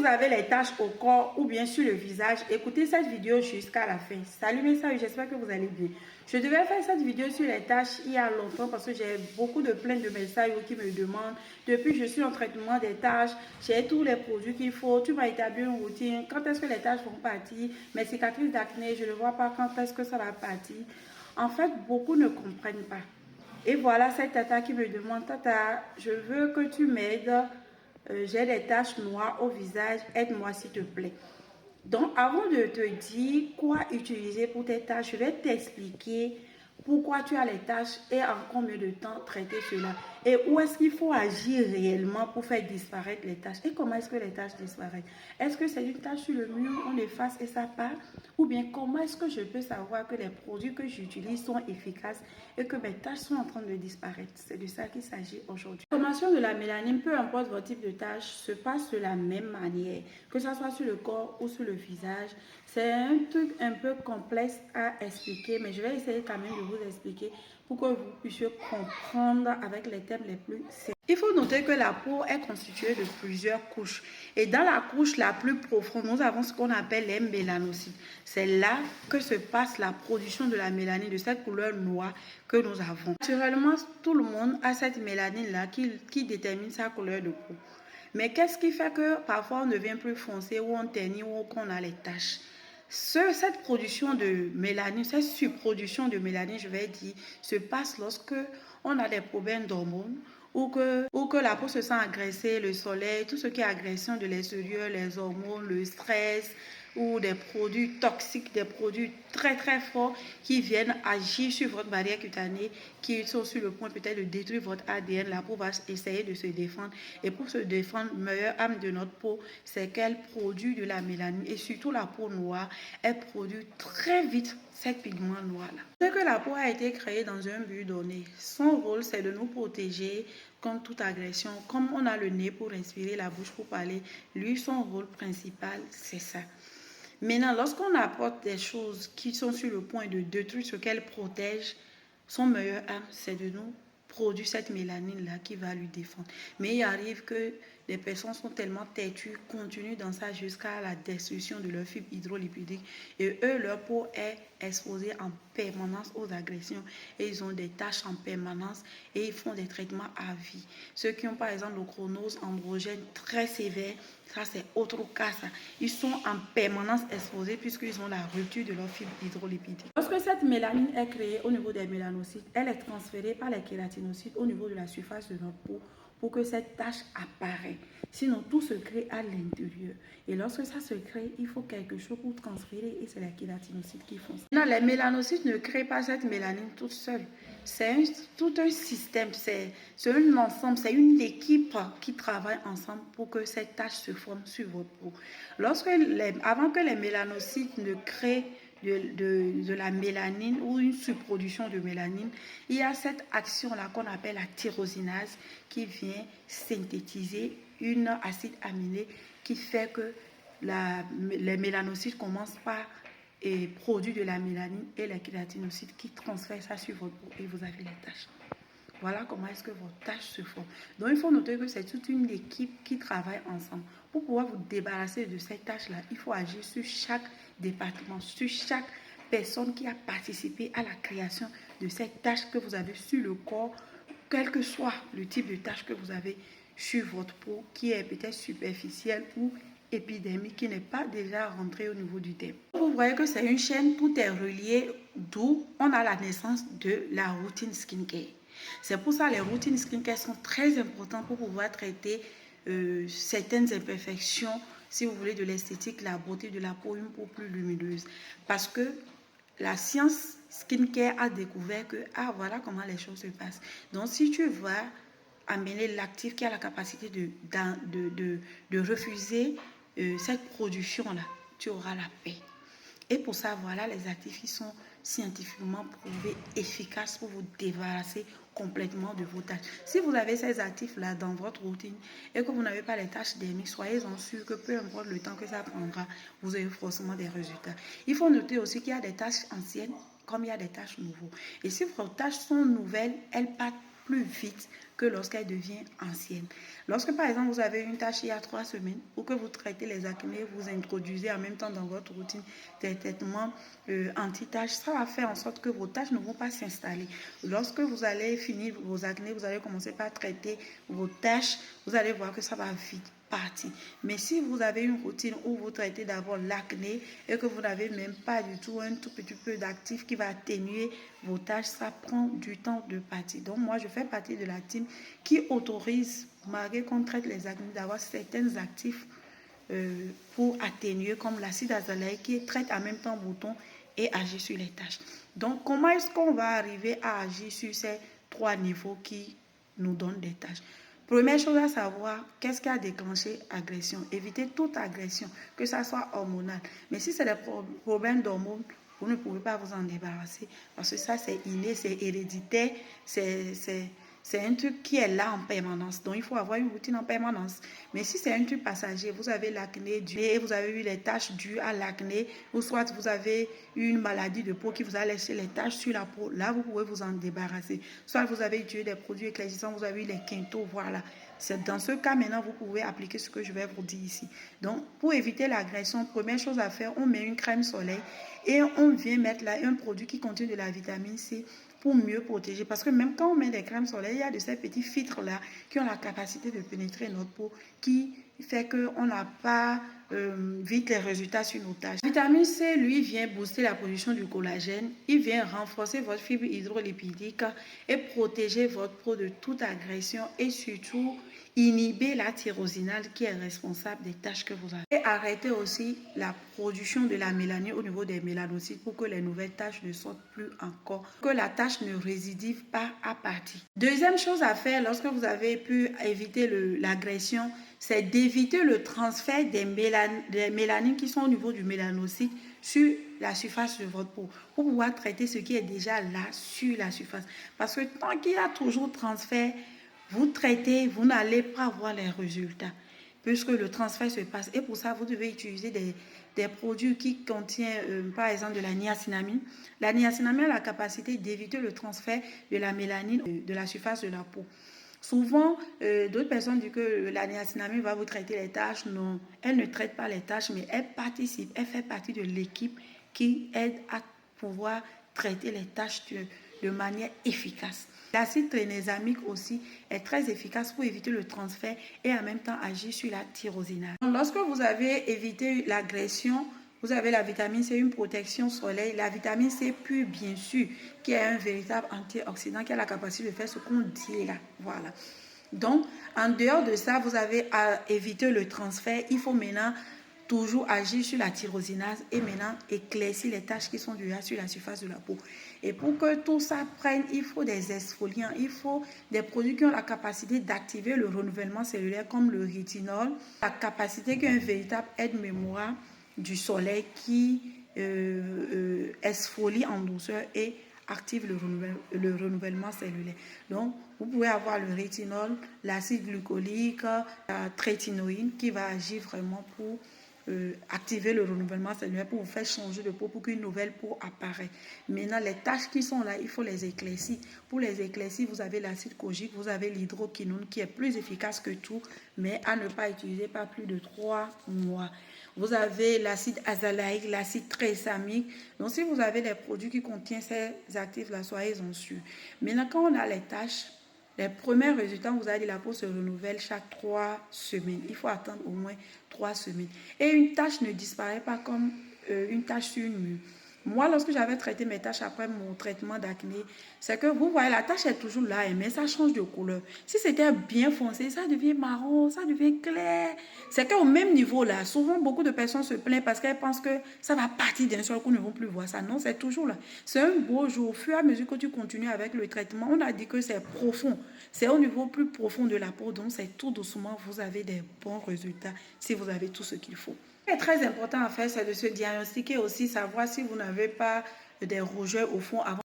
avez les taches au corps ou bien sur le visage, écoutez cette vidéo jusqu'à la fin. Salut mes soeurs, j'espère que vous allez bien. Je devais faire cette vidéo sur les taches il y a longtemps parce que j'ai beaucoup de plaintes de messages qui me demandent. Depuis que je suis en traitement des taches, j'ai tous les produits qu'il faut. Tu m'as établi une routine. Quand est-ce que les taches vont partir? Mes cicatrices d'acné, je ne vois pas quand est-ce que ça va partir. En fait, beaucoup ne comprennent pas. Et voilà cette tata qui me demande, tata, je veux que tu m'aides. J'ai des taches noires au visage, aide-moi s'il te plaît. Donc, avant de te dire quoi utiliser pour tes taches, je vais t'expliquer pourquoi tu as les taches et en combien de temps traiter cela. Et où est-ce qu'il faut agir réellement pour faire disparaître les taches. Et comment est-ce que les taches disparaissent? Est-ce que c'est une tache sur le mur, on efface et ça part? Ou bien comment est-ce que je peux savoir que les produits que j'utilise sont efficaces et que mes taches sont en train de disparaître? C'est de ça qu'il s'agit aujourd'hui. La formation de la mélanine, peu importe votre type de tache, se passe de la même manière, que ce soit sur le corps ou sur le visage. C'est un truc un peu complexe à expliquer, mais je vais essayer quand même de vous expliquer pour que vous puissiez comprendre avec les thèmes les plus simples. Il faut noter que la peau est constituée de plusieurs couches. Et dans la couche la plus profonde, nous avons ce qu'on appelle les mélanocytes. C'est là que se passe la production de la mélanine, de cette couleur noire que nous avons. Naturellement, tout le monde a cette mélanine-là qui détermine sa couleur de peau. Mais qu'est-ce qui fait que parfois on devient plus foncé ou on ternit ou qu'on a les taches? Cette production de mélanine, cette surproduction de mélanine, je vais dire, se passe lorsque on a des problèmes d'hormones ou que la peau se sent agressée, le soleil, tout ce qui est agression de l'extérieur, les hormones, le stress ou des produits toxiques, des produits très très forts qui viennent agir sur votre barrière cutanée, qui sont sur le point peut-être de détruire votre ADN. La peau va essayer de se défendre et pour se défendre, le meilleur âme de notre peau, c'est qu'elle produit de la mélanine et surtout la peau noire, elle produit très vite cette pigment noir-là. C'est que la peau a été créée dans un but donné. Son rôle, c'est de nous protéger contre toute agression. Comme on a le nez pour respirer, la bouche pour parler, lui, son rôle principal, c'est ça. Maintenant, lorsqu'on apporte des choses qui sont sur le point de détruire ce qu'elle protège, son meilleur âme, c'est de nous produire cette mélanine-là qui va lui défendre. Mais il arrive que les personnes sont tellement têtues, continuent dans ça jusqu'à la destruction de leur fibre hydrolipidique. Et eux, leur peau est exposée en permanence aux agressions. Et ils ont des taches en permanence et ils font des traitements à vie. Ceux qui ont par exemple le chronose androgène très sévère, ça c'est autre cas ça. Ils sont en permanence exposés puisqu'ils ont la rupture de leur fibre hydrolipidique. Lorsque cette mélanine est créée au niveau des mélanocytes, elle est transférée par les kératinocytes au niveau de la surface de notre peau pour que cette tache apparaisse. Sinon, tout se crée à l'intérieur. Et lorsque ça se crée, il faut quelque chose pour transférer et c'est les kératinocytes qui font ça. Non, les mélanocytes ne créent pas cette mélanine toute seule. C'est tout un système, c'est un ensemble, c'est une équipe qui travaille ensemble pour que cette tache se forme sur votre peau. Avant que les mélanocytes ne créent de la mélanine ou une surproduction de mélanine, il y a cette action-là qu'on appelle la tyrosinase qui vient synthétiser une acide aminé qui fait que les mélanocytes commencent par produire de la mélanine et les kératinocytes qui transfèrent ça sur votre peau et vous avez les taches. Voilà comment est-ce que vos taches se font. Donc, il faut noter que c'est toute une équipe qui travaille ensemble. Pour pouvoir vous débarrasser de ces taches-là, il faut agir sur chaque département, sur chaque personne qui a participé à la création de ces taches que vous avez sur le corps, quel que soit le type de tache que vous avez sur votre peau, qui est peut-être superficielle ou épidermique, qui n'est pas déjà rentrée au niveau du derme. Vous voyez que c'est une chaîne, tout est relié, d'où on a la naissance de la routine skincare. C'est pour ça que les routines skincare sont très importantes pour pouvoir traiter certaines imperfections, si vous voulez, de l'esthétique, la beauté de la peau, une peau plus lumineuse. Parce que la science skincare a découvert que, voilà comment les choses se passent. Donc, si tu vas amener l'actif qui a la capacité de refuser cette production-là, tu auras la paix. Et pour ça, voilà, les actifs qui sont scientifiquement prouvés efficaces pour vous débarrasser complètement de vos taches. Si vous avez ces actifs-là dans votre routine et que vous n'avez pas les taches dermiques, soyez-en sûr que peu importe le temps que ça prendra, vous avez forcément des résultats. Il faut noter aussi qu'il y a des taches anciennes comme il y a des taches nouvelles. Et si vos taches sont nouvelles, elles partent plus vite que lorsqu'elle devient ancienne. Lorsque par exemple vous avez une tache il y a 3 semaines ou que vous traitez les acnés, vous introduisez en même temps dans votre routine des traitements anti-taches, ça va faire en sorte que vos taches ne vont pas s'installer. Lorsque vous allez finir vos acnés, vous allez commencer par traiter vos taches, vous allez voir que ça va vite partie. Mais si vous avez une routine où vous traitez d'abord l'acné et que vous n'avez même pas du tout un tout petit peu d'actif qui va atténuer vos taches, ça prend du temps de partir. Donc moi, je fais partie de la team qui autorise, malgré qu'on traite les acnés, d'avoir certains actifs pour atténuer, comme l'acide azelaique qui traite en même temps bouton et agit sur les taches. Donc comment est-ce qu'on va arriver à agir sur ces 3 niveaux qui nous donnent des taches? Première chose à savoir, qu'est-ce qui a déclenché agression? Éviter toute agression, que ça soit hormonal. Mais si c'est des problèmes d'hormones, vous ne pouvez pas vous en débarrasser parce que ça c'est inné, c'est héréditaire, c'est un truc qui est là en permanence. Donc il faut avoir une routine en permanence. Mais si c'est un truc passager, vous avez l'acné et vous avez eu les taches dues à l'acné, ou soit vous avez eu une maladie de peau qui vous a laissé les taches sur la peau, là vous pouvez vous en débarrasser. Soit vous avez utilisé des produits éclaircissants, vous avez eu les quintaux, voilà. C'est dans ce cas maintenant vous pouvez appliquer ce que je vais vous dire ici. Donc pour éviter l'agression, première chose à faire, on met une crème soleil et on vient mettre là un produit qui contient de la vitamine C pour mieux protéger. Parce que même quand on met des crèmes solaires, il y a de ces petits filtres là qui ont la capacité de pénétrer notre peau, qui fait qu'on n'a pas vite les résultats sur nos taches. La vitamine C, lui, vient booster la production du collagène. Il vient renforcer votre fibre hydrolipidique et protéger votre peau de toute agression et surtout inhiber la tyrosinase qui est responsable des taches que vous avez. Et arrêter aussi la production de la mélanine au niveau des mélanocytes pour que les nouvelles taches ne sortent plus encore, que la tache ne récidive pas à partir. Deuxième chose à faire lorsque vous avez pu éviter l'agression, c'est d'éviter le transfert des mélanines qui sont au niveau du mélanocyte sur la surface de votre peau pour pouvoir traiter ce qui est déjà là sur la surface. Parce que tant qu'il y a toujours transfert, vous traitez, vous n'allez pas voir les résultats puisque le transfert se passe. Et pour ça, vous devez utiliser des produits qui contiennent, par exemple, de la niacinamide. La niacinamide a la capacité d'éviter le transfert de la mélanine de la surface de la peau. Souvent, d'autres personnes disent que la niacinamide va vous traiter les taches. Non, elle ne traite pas les taches, mais elle participe, elle fait partie de l'équipe qui aide à pouvoir traiter les taches de manière efficace. L'acide tranexamique aussi est très efficace pour éviter le transfert et en même temps agir sur la tyrosinase. Lorsque vous avez évité l'agression, vous avez la vitamine C, une protection soleil. La vitamine C pure, bien sûr, qui est un véritable antioxydant, qui a la capacité de faire ce qu'on dit là. Voilà. Donc, en dehors de ça, vous avez à éviter le transfert. Il faut maintenant toujours agir sur la tyrosinase et maintenant éclaircir les taches qui sont déjà sur la surface de la peau. Et pour que tout ça prenne, il faut des exfoliants, il faut des produits qui ont la capacité d'activer le renouvellement cellulaire comme le rétinol, la capacité qui est un véritable aide-mémoire du soleil qui exfolie en douceur et active le renouvellement cellulaire. Donc, vous pouvez avoir le rétinol, l'acide glycolique, la trétinoïne qui va agir vraiment pour activer le renouvellement cellulaire, pour vous faire changer de peau, pour qu'une nouvelle peau apparaisse. Maintenant, les taches qui sont là, il faut les éclaircir. Pour les éclaircir, vous avez l'acide kojique, vous avez l'hydroquinone qui est plus efficace que tout, mais à ne pas utiliser pas plus de 3 mois. Vous avez l'acide azelaique, l'acide tranexamique. Donc, si vous avez des produits qui contiennent ces actifs-là, soyez-en sûrs. Maintenant, quand on a les taches, les premiers résultats, vous avez dit la peau se renouvelle chaque 3 semaines. Il faut attendre au moins 3 semaines. Et une tache ne disparaît pas comme une tache sur une mue. Moi, lorsque j'avais traité mes taches après mon traitement d'acné, c'est que vous voyez, la tache est toujours là, mais ça change de couleur. Si c'était bien foncé, ça devient marron, ça devient clair. C'est qu'au même niveau là, souvent beaucoup de personnes se plaignent parce qu'elles pensent que ça va partir d'un seul coup, ne vont plus voir ça. Non, c'est toujours là. C'est un beau jour. Au fur et à mesure que tu continues avec le traitement, on a dit que c'est profond. C'est au niveau plus profond de la peau, donc c'est tout doucement, vous avez des bons résultats si vous avez tout ce qu'il faut. Ce qui est très important à faire, c'est de se diagnostiquer aussi, savoir si vous n'avez pas des rougeurs au fond avant